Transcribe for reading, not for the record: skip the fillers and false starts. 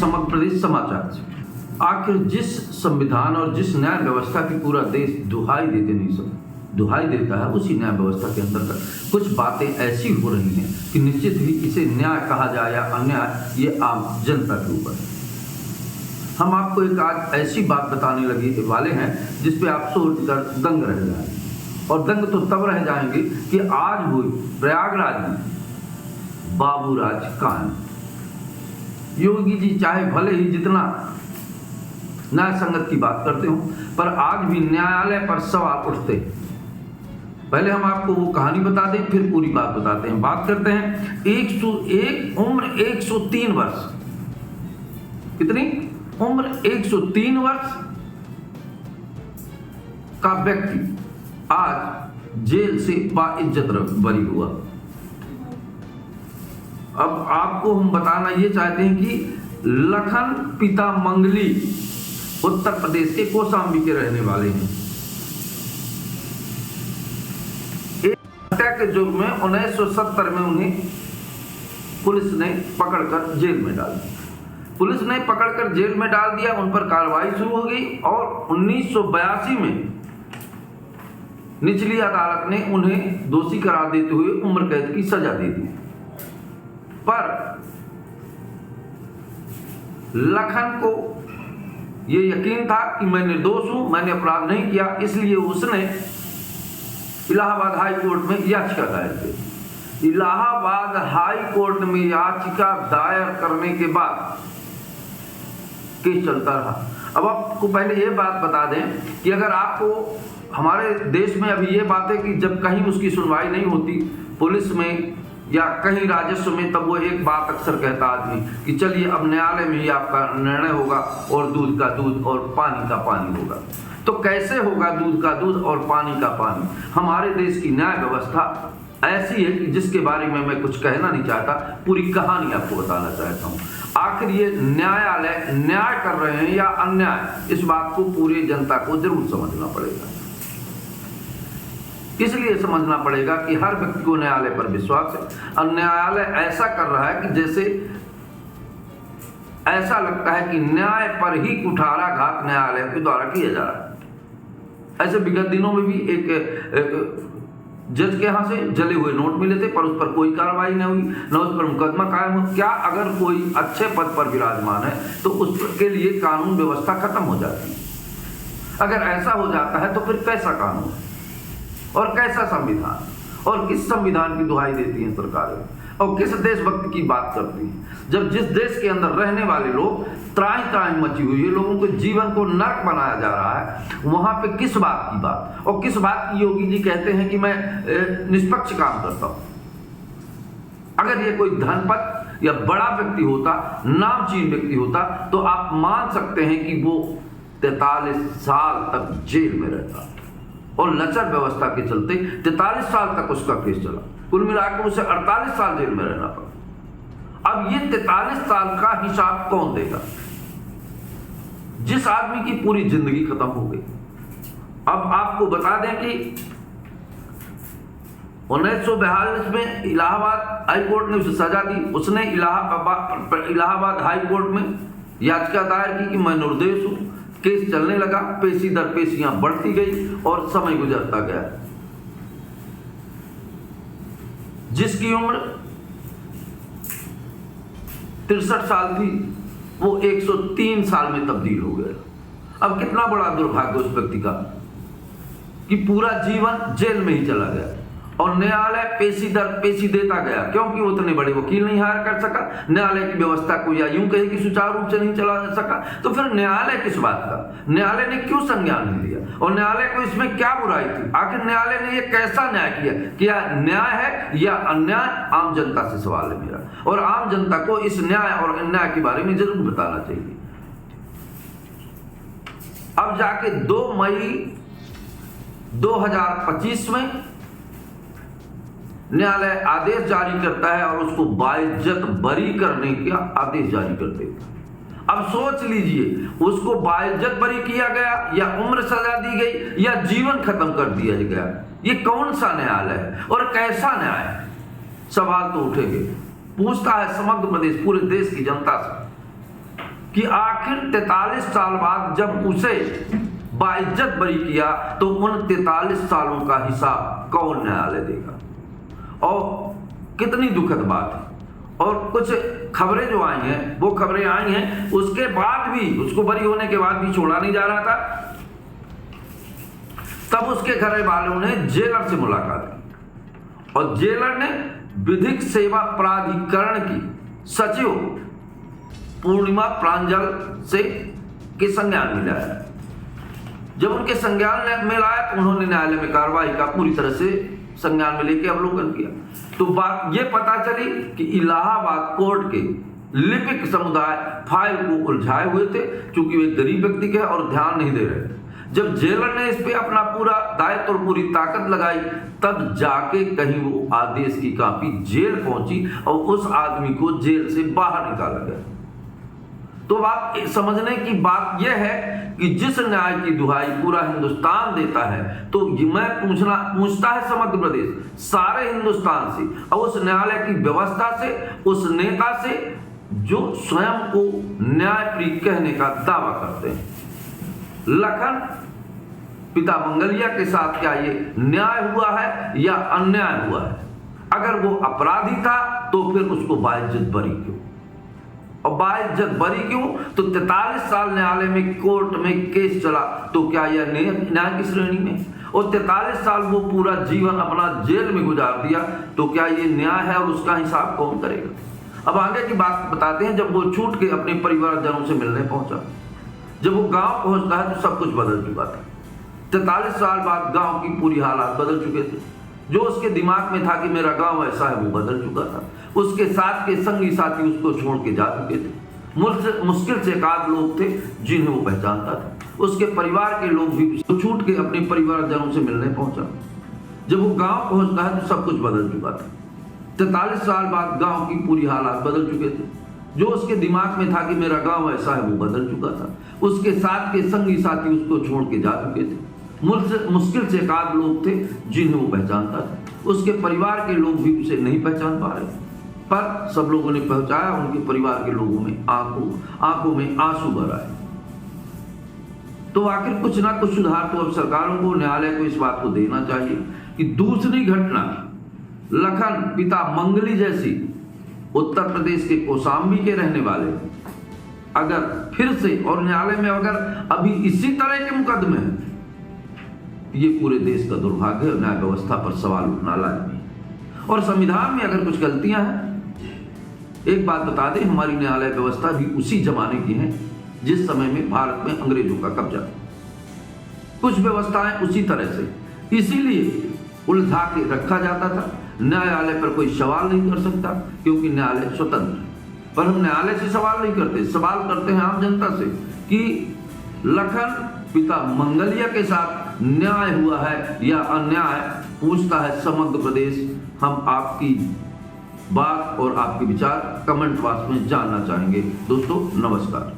समग्र प्रदेश समाचार से। आखिर जिस संविधान और जिस न्याय व्यवस्था की पूरा देश दुहाई देता है, उसी न्याय व्यवस्था के अंतर्गत कुछ बातें ऐसी हो रही हैं कि निश्चित ही इसे न्याय कहा जाए या अन्याय, ये आम जनता के ऊपर है। हम आपको एक आज ऐसी बात बताने वाले हैं जिस पे आप सोच कर दंग रह जाएंगे, और दंग तो तब रह जाएंगे कि आज हुई प्रयागराज में बाबूराज कांड। योगी जी चाहे भले ही जितना न्याय संगत की बात करते हो, पर आज भी न्यायालय पर सवाल उठते हैं। पहले हम आपको वो कहानी बता दें, फिर पूरी बात बताते हैं। बात करते हैं 101 उम्र 103 वर्ष। कितनी उम्र? 103 वर्ष का व्यक्ति आज जेल से बाइज्जत बरी हुआ। अब आपको हम बताना ये चाहते हैं कि लखन पिता मंगली उत्तर प्रदेश के कौशाम्बी के रहने वाले हैं। एक हत्या के जुर्म में 1970 में उन्हें पुलिस ने पकड़कर जेल में डाल दिया। पुलिस ने पकड़कर जेल में डाल दिया, उन पर कार्रवाई शुरू हो गई और 1982 में निचली अदालत ने उन्हें दोषी करार देते हुए उम्र कैद की सजा दे दी। पर लखन को यह यकीन था कि मैं निर्दोष हूं, मैंने अपराध नहीं किया, इसलिए उसने इलाहाबाद हाई कोर्ट में याचिका दायर की। इलाहाबाद हाई कोर्ट में याचिका दायर करने के बाद केस चलता रहा। अब आपको पहले ये बात बता दें कि अगर आपको हमारे देश में अभी ये बात है कि जब कहीं उसकी सुनवाई नहीं होती पुलिस में या कहीं राजस्व में, तब वो एक बात अक्सर कहता आदमी कि चलिए अब न्यायालय में ही आपका निर्णय होगा और दूध का दूध और पानी का पानी होगा। तो कैसे होगा दूध का दूध और पानी का पानी? हमारे देश की न्याय व्यवस्था ऐसी है कि जिसके बारे में मैं कुछ कहना नहीं चाहता, पूरी कहानी आपको बताना चाहता हूँ। आखिर ये न्यायालय न्याय कर रहे हैं या अन्याय, इस बात को पूरी जनता को जरूर समझना पड़ेगा। इसलिए समझना पड़ेगा कि हर व्यक्ति को न्यायालय पर विश्वास है और न्यायालय ऐसा कर रहा है कि जैसे ऐसा लगता है कि न्याय पर ही कुठाराघात न्यायालय के द्वारा किया जा रहा है। ऐसे विगत दिनों में भी एक जज के यहां से जले हुए नोट मिले थे, पर उस पर कोई कार्रवाई नहीं हुई, न उस पर मुकदमा कायम हो। क्या अगर कोई अच्छे पद पर विराजमान है तो उसके लिए कानून व्यवस्था खत्म हो जाती है? अगर ऐसा हो जाता है तो फिर कैसा कानून और कैसा संविधान, और किस संविधान की दुहाई देती हैं सरकारें, और किस देशभक्ति की बात करती हैं, जब जिस देश के अंदर रहने वाले लोग त्राही त्राही मची हुई है, लोगों के जीवन को नरक बनाया जा रहा है, वहां पे किस बात की बात और किस बात की योगी जी कहते हैं कि मैं निष्पक्ष काम करता हूं। अगर ये कोई धनपत या बड़ा व्यक्ति होता, नामचीन व्यक्ति होता, तो आप मान सकते हैं कि वो 43 साल तक जेल में रहता और लचर व्यवस्था के चलते 43 साल तक उसका केस चला। कुल मिलाकर उसे 48 साल जेल में रहना पड़ा। अब ये 43 साल का हिसाब कौन देगा जिस आदमी की पूरी जिंदगी खत्म हो गई? अब आपको बता दें कि 1942 में इलाहाबाद हाई कोर्ट ने उसे सजा दी। उसने इलाहाबाद हाई कोर्ट में याचिका दायर की कि मैं निर्दोष हूं। केस चलने लगा, पेशी दर पेशियां बढ़ती गई और समय गुजरता गया। जिसकी उम्र 63 साल थी वो 103 साल में तब्दील हो गया। अब कितना बड़ा दुर्भाग्य उस व्यक्ति का कि पूरा जीवन जेल में ही चला गया और न्यायालय पेशी दर पेशी देता गया, क्योंकि उतने बड़े वकील नहीं हायर कर सका, न्यायालय की व्यवस्था को या यूं कहे कि सुचारू रूप से नहीं चला सका। तो फिर न्यायालय किस बात का? न्यायालय ने क्यों संज्ञान नहीं लिया और न्यायालय को इसमें क्या बुराई थी? आखिर न्यायालय ने यह कैसा न्याय किया? क्या न्याय है या अन्याय? आम जनता से सवाल है मेरा, और आम जनता को इस न्याय और अन्याय के बारे में जरूर बताना चाहिए। अब जाके 2 मई 2025 में न्यायालय आदेश जारी करता है और उसको बाइज्जत बरी करने का आदेश जारी कर देता। अब सोच लीजिए, उसको बाइज्जत बरी किया गया या उम्र सजा दी गई या जीवन खत्म कर दिया गया? ये कौन सा न्यायालय है और कैसा न्याय है? सवाल तो उठेंगे। पूछता है समग्र प्रदेश, पूरे देश की जनता से कि आखिर 43 साल बाद जब उसे बाइज्जत बरी किया तो उन 43 सालों का हिसाब कौन न्यायालय देगा। और कितनी दुखद बात है। और कुछ खबरें जो आई हैं, वो खबरें आई हैं उसके बाद भी, उसको बरी होने के बाद भी छोड़ा नहीं जा रहा था। तब उसके घर वालों ने जेलर से मुलाकात की और जेलर ने विधिक सेवा प्राधिकरण की सचिव पूर्णिमा प्रांजल से के संज्ञान में लाया। जब उनके संज्ञान में लाया तो उन्होंने न्यायालय में कार्रवाई का पूरी तरह से संज्ञान में लेकर अवलोकन किया। तो बात यह पता चली कि इलाहाबाद कोर्ट के लिपिक समुदाय फाइल को उलझाए हुए थे, क्योंकि वे गरीब व्यक्ति के और ध्यान नहीं दे रहे थे। जब जेलर ने इस पे अपना पूरा दायित्व और पूरी ताकत लगाई, तब जाके कहीं वो आदेश की कॉपी जेल पहुंची और उस आदमी को जेल से बाहर निकाला गया। तो आप समझने की बात यह है कि जिस न्याय की दुहाई पूरा हिंदुस्तान देता है, तो मैं पूछता है समग्र प्रदेश, सारे हिंदुस्तान से और उस न्यायालय की व्यवस्था से, उस नेता से जो स्वयं को न्यायप्रिय कहने का दावा करते हैं। लखन पिता मंगलिया के साथ क्या ये न्याय हुआ है या अन्याय हुआ है? अगर वो अपराधी था तो फिर उसको बाइज्जत बरी क्यों? और बाइज्जत बरी क्यों? तो 43 साल न्यायालय में, कोर्ट में केस चला, तो क्या यह न्याय की श्रेणी में? और 43 साल वो पूरा जीवन अपना जेल में गुजार दिया, तो क्या ये न्याय है? और उसका हिसाब कौन करेगा? अब आगे की बात बताते हैं। जब वो छूट के अपने परिवारजनों से मिलने पहुंचा, जब वो गांव पहुंचता है तो सब कुछ बदल चुका था। 43 साल बाद गांव की पूरी हालात बदल चुके थे। जो उसके दिमाग में था कि मेरा गांव ऐसा है, वो बदल चुका था। उसके साथ के संगी साथी उसको छोड़ के जा चुके थे। मुश्किल से एकाध लोग थे जिन्हें वो पहचानता था। उसके परिवार के लोग भी छूट के अपने परिवारजनों से मिलने पहुंचा। जब वो गांव पहुंचता है तो सब कुछ बदल चुका था। 43 साल बाद गांव की पूरी हालात बदल चुके थे। जो उसके दिमाग में था कि मेरा गांव ऐसा है, वो बदल चुका था। उसके साथ के संगी साथी उसको छोड़ के जा चुके थे। मुश्किल से एकाध लोग थे जिन्हें वो पहचानता था। उसके परिवार के लोग भी उसे नहीं पहचान पा रहे, पर सब लोगों ने पहचाना। उनके परिवार के लोगों में आंखों में आंसू भर आए। तो आखिर कुछ ना कुछ सुधार तो अब सरकारों को, न्यायालय को इस बात को देना चाहिए कि दूसरी घटना लखन पिता मंगली जैसी उत्तर प्रदेश के कौशाम्बी के रहने वाले अगर फिर से और न्यायालय में अगर अभी इसी तरह के मुकदमे हैं, ये पूरे देश का दुर्भाग्य है। न्याय व्यवस्था पर सवाल उठना लाजमी है। और संविधान में अगर कुछ गलतियां हैं, एक बात बता दें, हमारी न्यायालय व्यवस्था भी उसी जमाने की है जिस समय में भारत में अंग्रेजों का कब्जा था। कुछ व्यवस्थाएं उसी तरह से, इसीलिए उलझा के रखा जाता था। न्यायालय पर कोई सवाल नहीं कर सकता क्योंकि न्यायालय स्वतंत्र है। पर हम न्यायालय से सवाल नहीं करते, सवाल करते हैं आम जनता से कि लखन पिता मंगलिया के साथ न्याय हुआ है या अन्याय। पूछता है समग्र प्रदेश। हम आपकी बात और आपके विचार कमेंट बॉक्स में जानना चाहेंगे। दोस्तों नमस्कार।